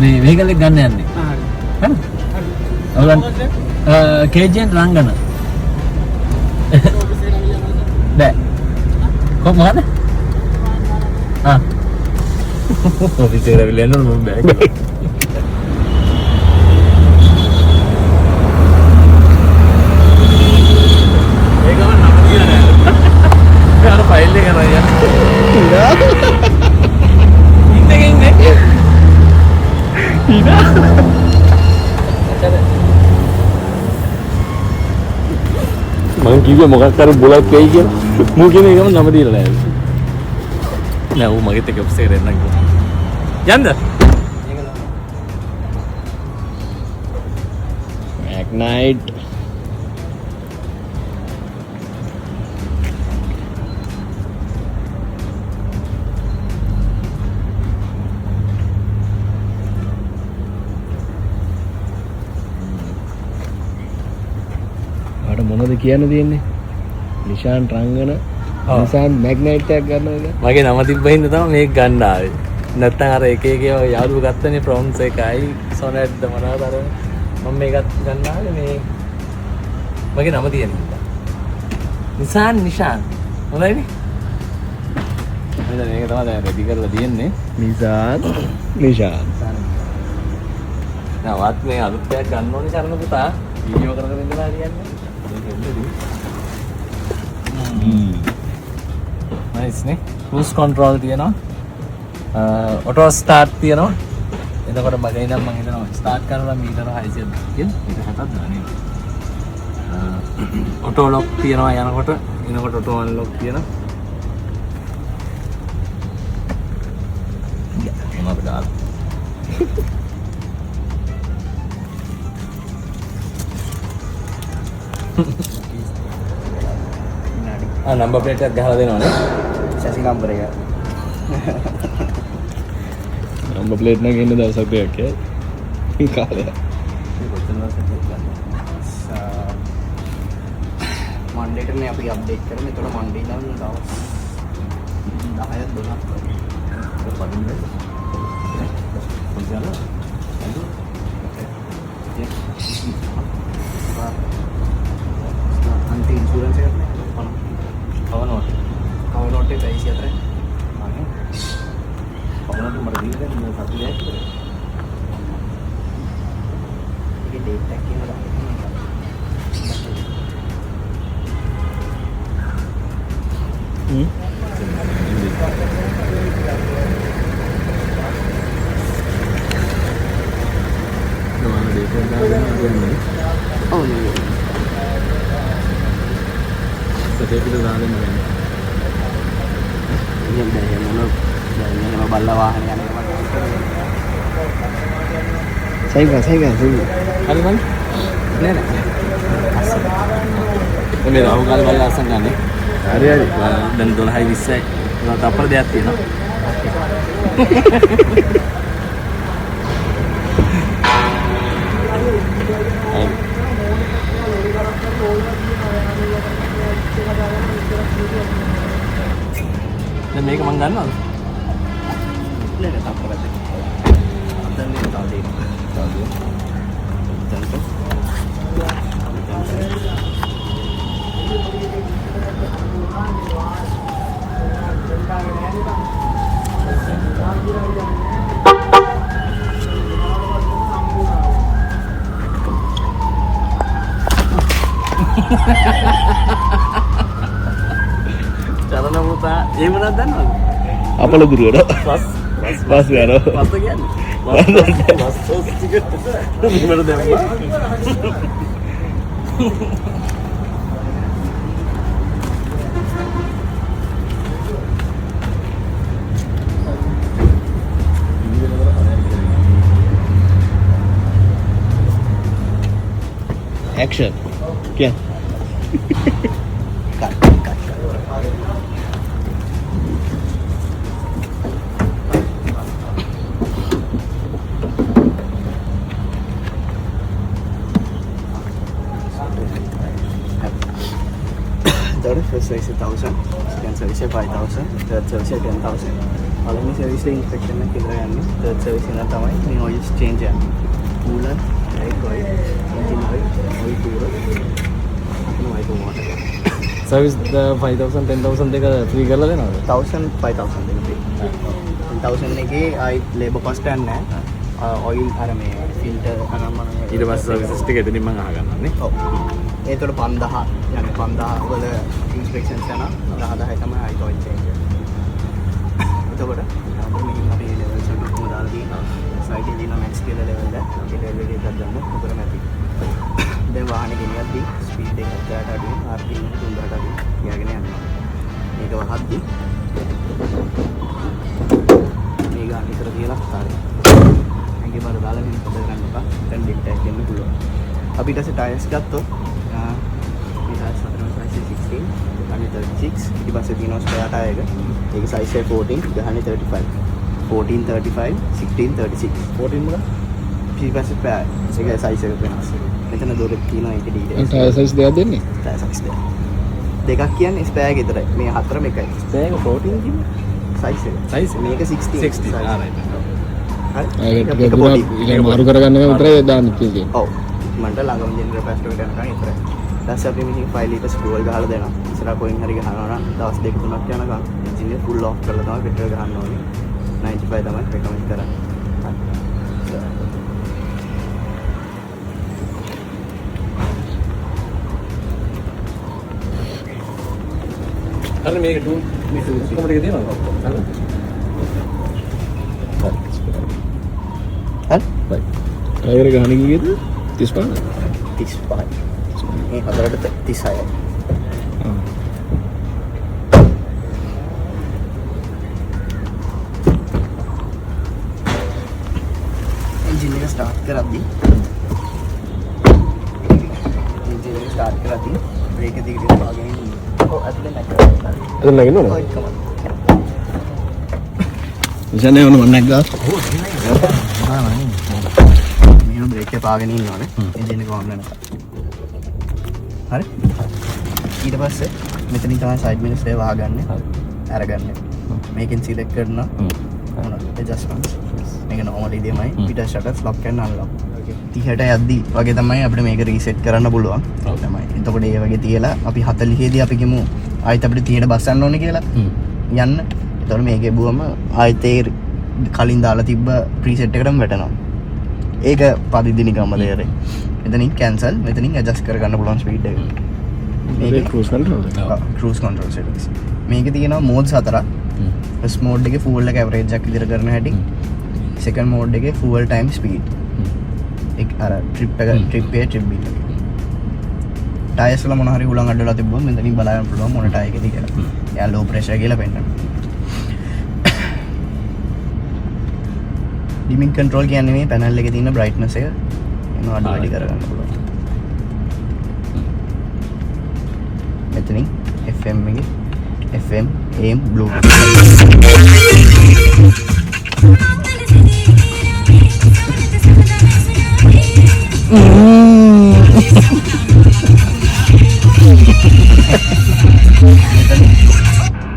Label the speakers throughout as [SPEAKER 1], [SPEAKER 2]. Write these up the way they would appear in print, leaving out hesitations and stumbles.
[SPEAKER 1] මේ vehicle එක ගන්න යන්නේ. හරි. ඔයගොල්ලන් KGN රංගන. බෑ. කොහොමද? ඔෆිස් එකට ඇවිල්ලා යන්න ඕන මම බෑ කියලා. ඒ ගමන් නම් දිලා නෑ. මේ අර ෆයිල් එක කරා යන්න. ඉතින් ඉන්නේ. ඉනා. මම කිව්වේ මොකක් කර බුලත් වෙයි කියලා. මූ කියන එකම නම දීලා නෑ. නෑ ඌ මගෙත් එක්ක ඔෆිස් එකට එන්න කිව්වා. යන්න. Magnite. මොනවද කියන්න තියෙන්නේ? නිශාන් රංගන නිශාන් මැග්නයිට් එකක් ගන්නවා එක. මගේ නම තිබ්බින්ද තමයි මේක ගන්න ආවේ. නැත්තම් අර එක එක ඒවා යාළුවෝ ගත්තනේ ප්‍රොන්ස් එකයි සොනෙට්ද මොනවද අර මම මේකත් ගන්න ආවේ මේ මගේ නම තියෙනවා. නිශාන් හොඳයිනේ. මම මේක තමයි දැන් රෙඩි කරලා තියෙන්නේ. නිශාන් වත් මේ අලුත් එකක් ගන්න ඕනේ කරන පුතා වීඩියෝ කරගෙන ඉඳලා හරියන්නේ. නයිස් නේ. cruise control තියෙනවා. auto start තියෙනවා. එතකොට මගේ ඉඳන් මම හිතනවා start කරලා මීටර 600ක් කියලා. ඒක 60ක් දාන්නේ. auto lock තියෙනවා යනකොට. එනකොට auto unlock තියෙනවා. මොනවද දාලා? නම්බර් ප්ලේට් එකක් ගහලා දෙනවනේ. සැසි නම්බර එක. නම්බර් ප්ලේට් එක ඉන්න දවසක් දෙකක් ඈ. කාලය.
[SPEAKER 2] මන්ඩේට මේ අපි අප්ඩේට් කරමු. එතකොට මන්ඩේ ඉඳන් දවස් 10ක් 12ක් වගේ. ඒක පදින්නේ. කොහොමද? අන්ති ඉන්ෂුරන්ස් එක කව නෝට් එක 24යි. අනේ. කව නෝට් මට දීලා ඉන්න සතුටුයි කියලා. ඒක ඩේට් එකක් කියනවා. Oh no.
[SPEAKER 1] සතේපිට දාන්න බෑ.
[SPEAKER 2] ඉතින් දැන් මොන දැන් එහෙම බල්ලා වාහන යන එක මම සයිග
[SPEAKER 1] හරි මං
[SPEAKER 2] නෑ
[SPEAKER 1] මේ රාහු කාලේ බලලා අසන් ගන්නේ. හරි දැන් 12යි 20යි තප්පර දෙයක් තියෙනවා. දැන් මේක මං ගන්නවද?
[SPEAKER 2] නෑ තප්පර දෙක. අතන නේ තාදී.
[SPEAKER 1] චරණ පුතා ඒ මොනවද දන්නවද?
[SPEAKER 2] අපල දුරට
[SPEAKER 1] බස් යනවා. බස් කියන්නේ. බස් ටිකට් මෙහෙමද දැම්මා.
[SPEAKER 2] Action. Kian. Cut. First service 1,000, second service 5,000, third service 10,000. පළවෙනි සර්විස් එකේ ඉන්ස්පෙක්ෂන් එක කියලා යන්නේ. තර්ඩ් සර්විස් එක තමයි මේ ඔයිල් චේන්ජ් යන්නේ. Cooler, air oil, engine oil, oil clear. අපේ වයිප් මොකක්ද?
[SPEAKER 1] සර්විස් 5000 10000 දෙක ෆ්‍රී කරලා දෙනවද?
[SPEAKER 2] 1000 5000 දෙක ෆ්‍රී. 1000 එකේ ආයි ලේබර් කොස්ට් එකක් නැහැ. ඔයිල් අර මේ ෆිල්ටර් අනම්මන
[SPEAKER 1] ඊට පස්සේ සර්විසස් ටික එතනින් මම අහගන්නන්නේ.
[SPEAKER 2] ඔව්. ඒතකොට 5000 යන්නේ 5000 වල ඉන්ස්පෙක්ෂන්ස් යනවා. 10000 තමයි ආයි ඔයිල් චේන්ජ් එක. එතකොට අපි ලෙවල් එක කොහොමද දාලා තියෙනවා? සයිට් එකේ තියෙන මැක්ස් කියලා ලෙවල් එක. අපි ලෙවල් එකක් ගන්න උඩට නැති. දැන් වාහනේ ගෙනියද්දී ස්පීඩ් එක 70ට අඩුයි, RPM 300ට අඩුයි. තියාගෙන යනවා. මේක වහද්දී මේ ගාන විතර තියලා හරි. මේකේ බර දාලා මේ පොඩ ගන්න එපා. දැන් ඩික් ටැග් දෙන්න පුළුවන්. අපි ඊට පස්සේ ටයර්ස් ගත්තොත් මේ ටයර්ස් අතර size 16 ගහන්නේ 36 ඊට පස්සේ තියෙනවා ස්පෙයා ටයර් එක. ඒක size 14 ගහන්නේ 35. 14 35 16 36 14 මොකක්ද? ඊට පස්සේ ස්පෙයා ඒක size එක වෙනස්. මෙතන දොරක් තියෙනවා ඒක ඩීටේල්ස්.
[SPEAKER 1] ටයර් සයිස් දෙකක් දෙන්නේ.
[SPEAKER 2] ටයර් size දෙකක් කියන්නේ ස්පෙයා එක විතරයි. මේ හතරම එකයි. ස්පෙයා එක 14 කියන්නේ size එක.
[SPEAKER 1] සයිස්
[SPEAKER 2] මේක 16.
[SPEAKER 1] ආ රයිට්.
[SPEAKER 2] හරි.
[SPEAKER 1] ඒක මාරු කරගන්න විතරයි දාන්න තියෙන්නේ.
[SPEAKER 2] ඔව්. මන්ට ළඟම ජෙනරල් පැස්ට් එකට යනකම් ඉතරයි. ඊට අපි මෙහි 5 ලිටර්ස් ෆුවල් ගහලා දෙනවා. ඉස්සරහ කොයින් හරි ගහනවා නම් දවස් දෙක තුනක් යනකම් එන්ජින් එක ෆුල් ඔෆ් කරලා තමයි පෙට්‍රල් ගහන්න ඕනේ. 95 තමයි රෙකමෙන්ඩ් කරන්නේ.
[SPEAKER 1] හරි මේක ටූල් මේ ටූල් කොහොමද ඒක දෙනවද? හරි.
[SPEAKER 2] හරි.
[SPEAKER 1] ටයර් එක ගහන්නේ කීයද? 35.
[SPEAKER 2] 35. මේ හතරට 36යි. එන්ජින් එක ස්ටාර්ට් කරද්දී බ්‍රේක් එක දිගට වාගෙන ඉන්න. ඔව් ඇතුලේ නැගලා.
[SPEAKER 1] එතන නැගින්නවද?
[SPEAKER 2] ඔය එකම.
[SPEAKER 1] ඉතින් ඕන මන්නක් ගා.
[SPEAKER 2] මෙහෙම බ්‍රේක් එක පාගෙන ඉන්නවනේ. එන්ජින් එක වම් වෙනවා. හරි. ඊට පස්සේ මෙතනින් තමයි සයිඩ් මිරර්ස් එක වහගන්නේ. අරගන්නේ. මේකෙන් සිලෙක්ට් කරනවා. මොන ඇඩ්ජස්ට්මන්ට්ස්. මේක නෝමල් ඉදීමයි. පිට ෂටර්ස් ලොක් කරන්න අන්ලොක්. 30ට යද්දි වගේ තමයි අපිට මේක රීසෙට් කරන්න පුළුවන්. තමයි. එතකොට ඒ වගේ තියලා අපි 40 දී අපි කිමු ආයෙත් අපිට 30ට බස්සන්න ඕනේ කියලා. යන්න. එතකොට මේකේ බුවම ආයෙත් ඒ කලින් දාලා තිබ්බ ප්‍රීසෙට් එකටම වැටෙනවා. ඒක පදිදි නිකම්ම තේරෙයි. මෙතනින් කැන්සල් මෙතනින් ඇඩ්ජස්ට් කරගන්න පුළුවන් ස්පීඩ් එක.
[SPEAKER 1] මේක ක්‍රූස් කන්ට්‍රෝල් එක.
[SPEAKER 2] Cruise control settings. මේකේ තියෙනවා මෝඩ්ස් හතරක්. ෆස්ට් මෝඩ් එකේ ෆුවල් එක ඇවරේජ් එකක් විතර කරන හැටි. සෙකන්ඩ් මෝඩ් එකේ ෆුවල් ටයිම් ස්පීඩ්. ඒක අර ට්‍රිප් එක trip A trip B. Tyres වල මොන හරි උලන් අඩලා තිබ්බොත් මෙතනින් බලන්න පුළුවන් මොන ටයර් එකේද කියලා. එයා ලෝ ප්‍රෙෂර් කියලා පෙන්නනවා. ඩිමින් කන්ට්‍රෝල් කියන්නේ මේ පැනල් එකේ තියෙන බ්‍රයිට්නස් එක එනවා අඩු වැඩි කරගන්න පුළුවන්. මෙතනින් FM එකේ FM AM Bluetooth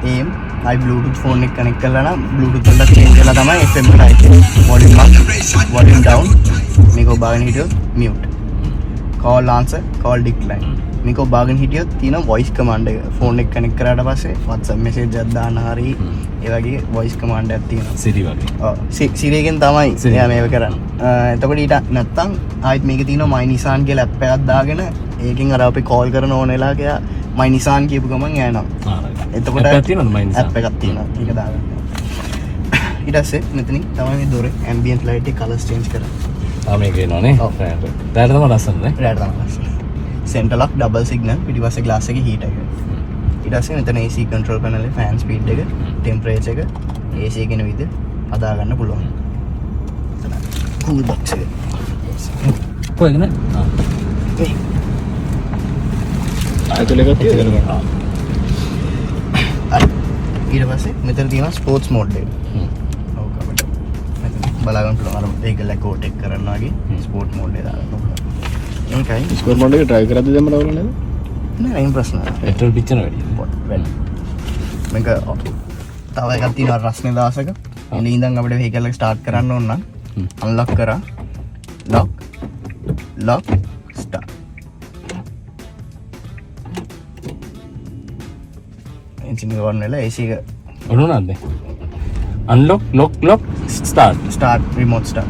[SPEAKER 2] AM I Bluetooth phone එක කනෙක්ට් කරලා නම් Bluetooth වලට චේන්ජ් කරලා තමයි FM එකට ආයේ volume up volume down මේක ඔබාගෙන හිටියොත් mute call answer call decline මේක ඔබාගෙන හිටියොත් තියෙන voice command එක phone එක කනෙක්ට් කරාට පස්සේ WhatsApp message එකක් දාන්න හරි ඒ වගේ voice command එකක් තියෙනවා
[SPEAKER 1] Siri වගේ.
[SPEAKER 2] ඔව් Siri එකෙන් තමයි එයා මේක කරන්නේ. එතකොට ඊට නැත්තම් ආයෙත් මේකේ තියෙනවා my Nissan කියලා app එකක් දාගෙන ඒකෙන් අර අපි call කරන ඕන වෙලාවක එයා my Nissan කියපු ගමන් යනවා. එතකොට
[SPEAKER 1] app එකක් තියෙනවද my Nissan?
[SPEAKER 2] app එකක් තියෙනවා. ඒක දාගන්න. ඊට පස්සේ මෙතනින් තමයි මේ දොරේ ambient light එක colours change කරන්නේ.
[SPEAKER 1] ආ මේක එනවනේ.
[SPEAKER 2] ඔව්.
[SPEAKER 1] රෑට තමයි ලස්සන නේ.
[SPEAKER 2] රෑට තමයි ලස්සන. center lock double signal පිටිපස්සේ glass එකේ heat එක. ඊට පස්සේ මෙතන AC control panel එකේ fan speed එක, temperature එක, AC එකේ විදිහ හදා ගන්න පුළුවන්. cool box එක.
[SPEAKER 1] කොහෙද නේ? ආයතලයක තියෙනවා.
[SPEAKER 2] ඊට පස්සේ මෙතන තියෙනවා ස්පෝර්ට්ස් මෝඩ් එක. ඔව් කමට. මෙතන බලාගන්න පුළුවන් අර vehicle එක ඕටෙක් කරනවා වගේ ස්පෝර්ට් මෝඩ් එක දාගන්න පුළුවන්. ඒකයි
[SPEAKER 1] ස්කෝර් මොඩ් එක try කරද්දි දැම්ම නවල නේද?
[SPEAKER 2] නෑ ප්‍රශ්න නෑ.
[SPEAKER 1] පෙට්‍රල් පිච්චන වැඩි.
[SPEAKER 2] වැඩි. මේක තව එකක් තියෙනවා රස්නේ දාසක. එනේ ඉඳන් අපිට vehicle එක start කරන්න ඕන නම් unlock කරා. lock start. engine එක on වෙලා AC එක
[SPEAKER 1] ඔන්නෝනද? unlock lock start
[SPEAKER 2] remote start.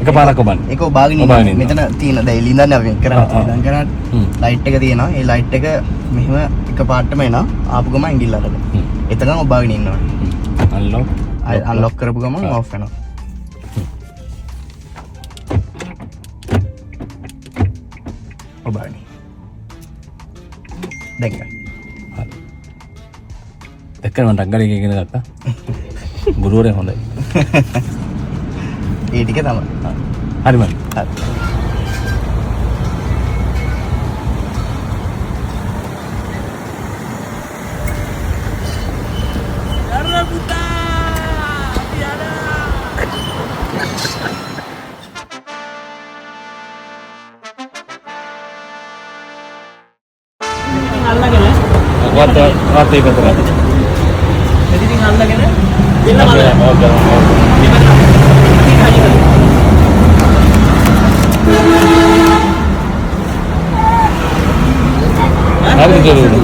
[SPEAKER 1] එකපාරක් ඔබන්න.
[SPEAKER 2] ඒක ඔබාගෙන ඉන්න. මෙතන තියෙන දැන් එළින්දන්නේ අපි කරන්නේ. ඉඳන් කරා ලයිට් එක තියෙනවා. ඒ ලයිට් එක මෙහෙම එකපාරටම එනවා. ආපු ගමන් ඇඟිල්ල අරගෙන. එතකන් ඔබාගෙන ඉන්නවා. unlock කරපු ගමන් off වෙනවා. ඔබාගෙන. දැන්
[SPEAKER 1] දැක්කම මට අංගලේ ඉගෙන ගත්තා. ගුරුවරයා හොඳයි.
[SPEAKER 2] ඒ ටික තමයි.
[SPEAKER 1] හරි මම.
[SPEAKER 2] හරි.
[SPEAKER 1] Wat even terug.
[SPEAKER 2] jadi tinggal lagi nih.
[SPEAKER 1] Hari dulu.